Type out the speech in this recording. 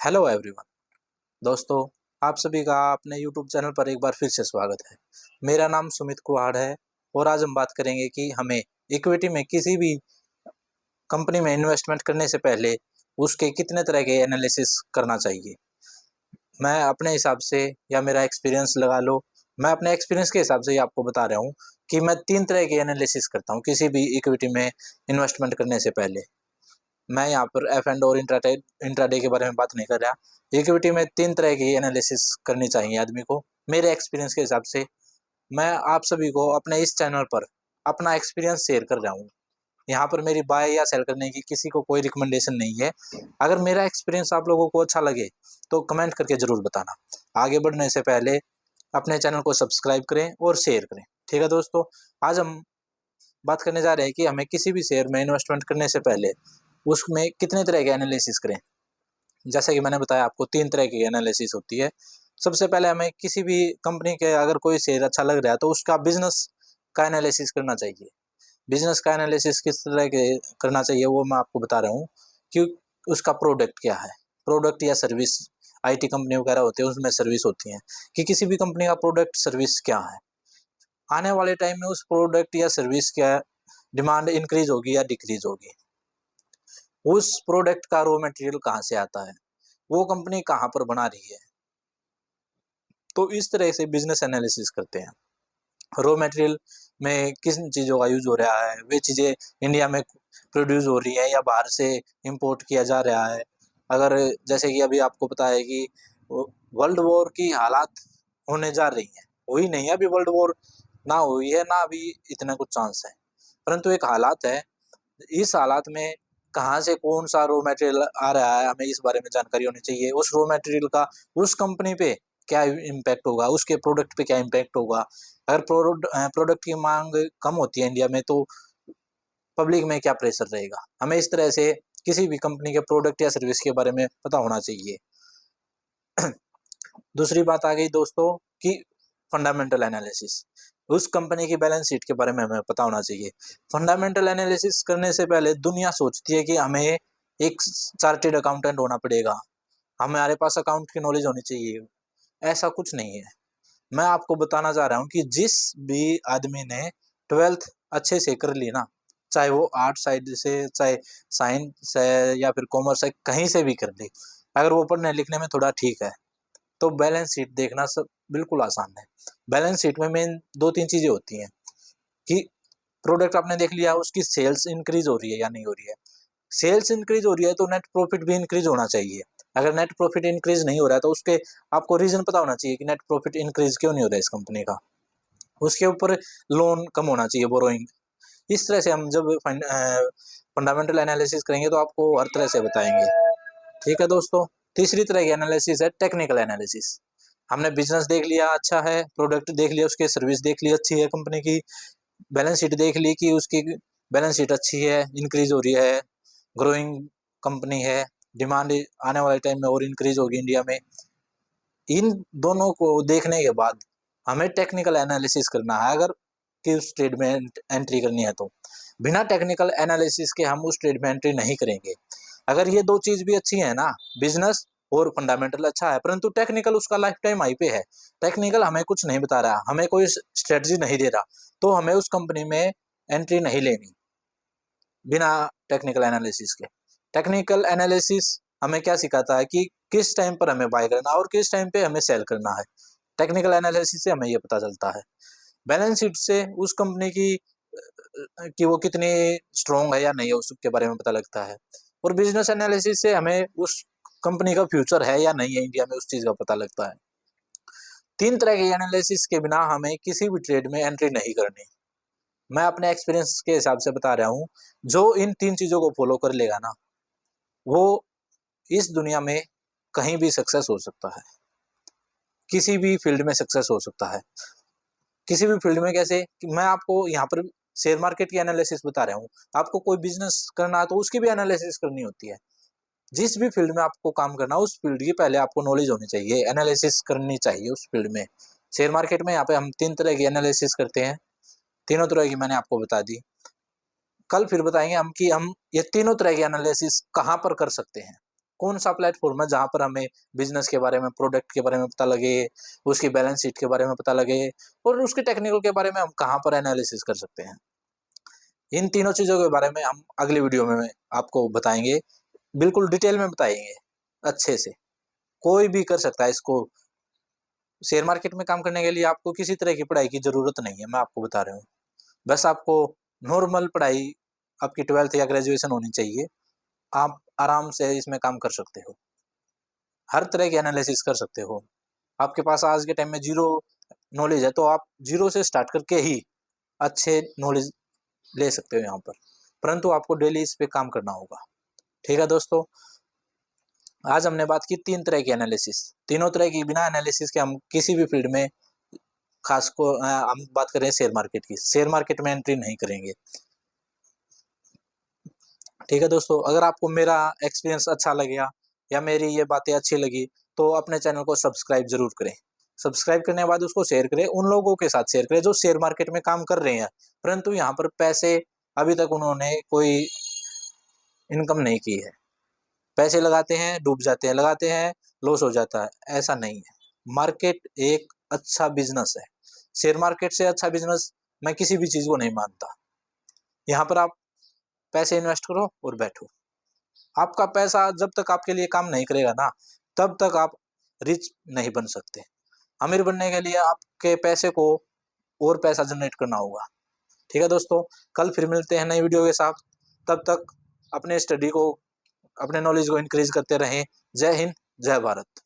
Hello everyone. दोस्तों, आप सभी का अपने यूट्यूब चैनल पर एक बार फिर से स्वागत है। मेरा नाम सुमित कुहाड़ है और आज हम बात करेंगे कि हमें इक्विटी में किसी भी कंपनी में इन्वेस्टमेंट करने से पहले उसके कितने तरह के एनालिसिस करना चाहिए। मैं अपने हिसाब से या मेरा एक्सपीरियंस लगा लो, मैं अपने एक्सपीरियंस के हिसाब से ही आपको बता रहा हूँ कि मैं 3 तरह के एनालिसिस करता हूँ किसी भी इक्विटी में इन्वेस्टमेंट करने से पहले। मैं यहाँ पर एफ एंड और इंट्राडे के बारे में बात नहीं कर रहा। इक्विटी में 3 तरह की एनालिसिस करनी चाहिए आदमी को, मेरे एक्सपीरियंस के हिसाब से। मैं आप सभी को अपने इस चैनल पर अपना एक्सपीरियंस शेयर कर रहा हूँ। यहाँ पर मेरी बाय या सेल करने की किसी को कोई रिकमेंडेशन नहीं है। अगर मेरा एक्सपीरियंस आप लोगों को अच्छा लगे तो कमेंट करके ज़रूर बताना। आगे बढ़ने से पहले अपने चैनल को सब्सक्राइब करें और शेयर करें। ठीक है दोस्तों, आज हम बात करने जा रहे हैं कि हमें किसी भी शेयर में इन्वेस्टमेंट करने से पहले उसमें कितने तरह के एनालिसिस करें। जैसा कि मैंने बताया आपको 3 तरह की एनालिसिस होती है। सबसे पहले हमें किसी भी कंपनी के अगर कोई शेयर अच्छा लग रहा है तो उसका बिजनेस का एनालिसिस करना चाहिए। बिजनेस का एनालिसिस किस तरह के करना चाहिए वो मैं आपको बता रहा हूँ कि उसका प्रोडक्ट क्या है। प्रोडक्ट या सर्विस, आईटी कंपनी वगैरह होती है उसमें सर्विस होती हैं कि किसी भी कंपनी का प्रोडक्ट सर्विस क्या है। आने वाले टाइम में उस प्रोडक्ट या सर्विस क्या डिमांड इंक्रीज होगी या डिक्रीज होगी। उस प्रोडक्ट का रॉ मटेरियल कहाँ से आता है, वो कंपनी कहाँ पर बना रही है। तो इस तरह से बिजनेस एनालिसिस करते हैं। रॉ मटेरियल में किन चीज़ों का यूज हो रहा है, वे चीज़ें इंडिया में प्रोड्यूस हो रही है या बाहर से इंपोर्ट किया जा रहा है। अगर जैसे कि अभी आपको पता है कि वर्ल्ड वॉर की हालात होने जा रही हैं, हुई नहीं है अभी वर्ल्ड वॉर, ना हुई है ना अभी इतना कुछ चांस है, परंतु एक हालात है। इस हालात में कहाँ से कौन सा रॉ मटेरियल आ रहा है, हमें इस बारे में जानकारी होनी चाहिए। उस रॉ मटेरियल का उस कंपनी पे क्या इम्पैक्ट होगा, उसके प्रोडक्ट पे क्या इम्पैक्ट होगा। अगर प्रोडक्ट की मांग कम होती है इंडिया में तो पब्लिक में क्या प्रेशर रहेगा। हमें इस तरह से किसी भी कंपनी के प्रोडक्ट या सर्विस के बारे में पता होना चाहिए। दूसरी बात आ गई दोस्तों कि फंडामेंटल एनालिसिस, उस कंपनी की बैलेंस शीट के बारे में हमें पता होना चाहिए। फंडामेंटल एनालिसिस करने से पहले दुनिया सोचती है कि हमें एक चार्टेड अकाउंटेंट होना पड़ेगा, हमारे पास अकाउंट की नॉलेज होनी चाहिए। ऐसा कुछ नहीं है। मैं आपको बताना चाह रहा हूँ कि जिस भी आदमी ने 12th अच्छे से कर ली ना, चाहे वो आर्ट साइड से, चाहे साइंस है या फिर कॉमर्स है, कहीं से भी कर ली, अगर वो पढ़ने लिखने में थोड़ा ठीक है तो बैलेंस शीट देखना सब बिल्कुल आसान है। बैलेंस शीट में मेन 2-3 चीज़ें होती हैं कि प्रोडक्ट आपने देख लिया, उसकी सेल्स इंक्रीज हो रही है या नहीं हो रही है। सेल्स इंक्रीज हो रही है तो नेट प्रॉफिट भी इंक्रीज होना चाहिए। अगर नेट प्रॉफिट इंक्रीज नहीं हो रहा है तो उसके आपको रीजन पता होना चाहिए कि नेट प्रॉफिट इंक्रीज क्यों नहीं हो रहा है इस कंपनी का। उसके ऊपर लोन कम होना चाहिए, बोरोइंग। इस तरह से हम जब फंडामेंटल एनालिसिस करेंगे तो आपको हर तरह से बताएंगे। ठीक है दोस्तों, तीसरी तरह की एनालिसिस है टेक्निकल एनालिसिस। हमने बिजनेस देख लिया अच्छा है, प्रोडक्ट देख लिया, उसके सर्विस देख ली अच्छी है कंपनी की, बैलेंस शीट देख ली कि उसकी बैलेंस शीट अच्छी है, इंक्रीज हो रही है, ग्रोइंग कंपनी है, डिमांड आने वाले टाइम में और इंक्रीज होगी इंडिया में। इन दोनों को देखने के बाद हमें टेक्निकल एनालिसिस करना है अगर कि उस ट्रेड में एंट्री करनी है तो। बिना टेक्निकल एनालिसिस के हम उस ट्रेड में एंट्री नहीं करेंगे। अगर ये 2 चीज़ भी अच्छी है ना, बिजनेस और फंडामेंटल अच्छा है, परंतु टेक्निकल उसका लाइफ टाइम हाई पे है, टेक्निकल हमें कुछ नहीं बता रहा, हमें कोई स्ट्रेटजी नहीं दे रहा, तो हमें उस कंपनी में एंट्री नहीं लेनी बिना टेक्निकल एनालिसिस के। टेक्निकल एनालिसिस हमें क्या सिखाता है कि किस टाइम पर हमें बाय करना और किस टाइम पे हमें सेल करना है। टेक्निकल एनालिसिस से हमें ये पता चलता है। बैलेंस शीट से उस कंपनी की कि वो कितनी स्ट्रॉन्ग है या नहीं है उसके बारे में पता लगता है। और बिजनेस एनालिसिस से हमें उस कंपनी का फ्यूचर है या नहीं है इंडिया में, उस चीज़ का पता लगता है। 3 तरह के एनालिसिस के बिना हमें किसी भी ट्रेड में एंट्री नहीं करनी। मैं अपने एक्सपीरियंस के हिसाब से बता रहा हूँ, जो इन 3 चीज़ों को फॉलो कर लेगा ना, वो इस दुनिया में कहीं भी सक्सेस हो सकता है, किसी भी फील्ड में सक्सेस हो सकता है। किसी भी फील्ड में कैसे कि मैं आपको यहाँ पर शेयर मार्केट की एनालिसिस बता रहा हूँ, आपको कोई बिजनेस करना है तो उसकी भी एनालिसिस करनी होती है। जिस भी फील्ड में आपको काम करना है उस फील्ड की पहले आपको नॉलेज होनी चाहिए, एनालिसिस करनी चाहिए उस फील्ड में। शेयर मार्केट में यहाँ पे हम 3 तरह की एनालिसिस करते हैं, तीनों तरह की मैंने आपको बता दी। कल फिर बताएंगे हम कि हम ये तीनों तरह की एनालिसिस कहाँ पर कर सकते हैं, कौन सा प्लेटफॉर्म है जहाँ पर हमें बिजनेस के बारे में, प्रोडक्ट के बारे में पता लगे, उसकी बैलेंस शीट के बारे में पता लगे, और उसके टेक्निकल के बारे में हम कहाँ पर एनालिसिस कर सकते हैं। इन तीनों चीज़ों के बारे में हम अगली वीडियो में आपको बताएंगे, बिल्कुल डिटेल में बताएंगे अच्छे से। कोई भी कर सकता है इसको। शेयर मार्केट में काम करने के लिए आपको किसी तरह की पढ़ाई की ज़रूरत नहीं है, मैं आपको बता रहा हूँ। बस आपको नॉर्मल पढ़ाई, आपकी 12th या ग्रेजुएशन होनी चाहिए। आप आराम से इसमें काम कर सकते हो, हर तरह की एनालिसिस कर सकते हो। आपके पास आज के टाइम में जीरो नॉलेज है तो आप जीरो से स्टार्ट करके ही अच्छे नॉलेज ले सकते हो यहाँ पर, परंतु आपको डेली इस पे काम करना होगा। ठीक है दोस्तों, आज हमने बात की 3 तरह की एनालिसिस। तीनों तरह की बिना एनालिसिस के हम किसी भी फील्ड में, खास को हम बात करें शेयर मार्केट की, शेयर मार्केट में एंट्री नहीं करेंगे। ठीक है दोस्तों, अगर आपको मेरा एक्सपीरियंस अच्छा लगा या मेरी ये बातें अच्छी लगी तो अपने चैनल को सब्सक्राइब जरूर करें। सब्सक्राइब करने के बाद उसको शेयर करें, उन लोगों के साथ शेयर करें जो शेयर मार्केट में काम कर रहे हैं, परंतु यहाँ पर पैसे अभी तक उन्होंने कोई इनकम नहीं की है। पैसे लगाते हैं, डूब जाते हैं, लगाते हैं, लॉस हो जाता है। ऐसा नहीं है। मार्केट एक अच्छा बिजनेस है। शेयर मार्केट से अच्छा बिजनेस मैं किसी भी चीज को नहीं मानता। यहाँ पर आप पैसे इन्वेस्ट करो और बैठो। आपका पैसा जब तक आपके लिए काम नहीं करेगा ना, तब तक आप रिच नहीं बन सकते। अमीर बनने के लिए आपके पैसे को और पैसा जनरेट करना होगा। ठीक है दोस्तों, कल फिर मिलते हैं नई वीडियो के साथ। तब तक अपने स्टडी को, अपने नॉलेज को इंक्रीज करते रहें। जय हिंद, जय भारत।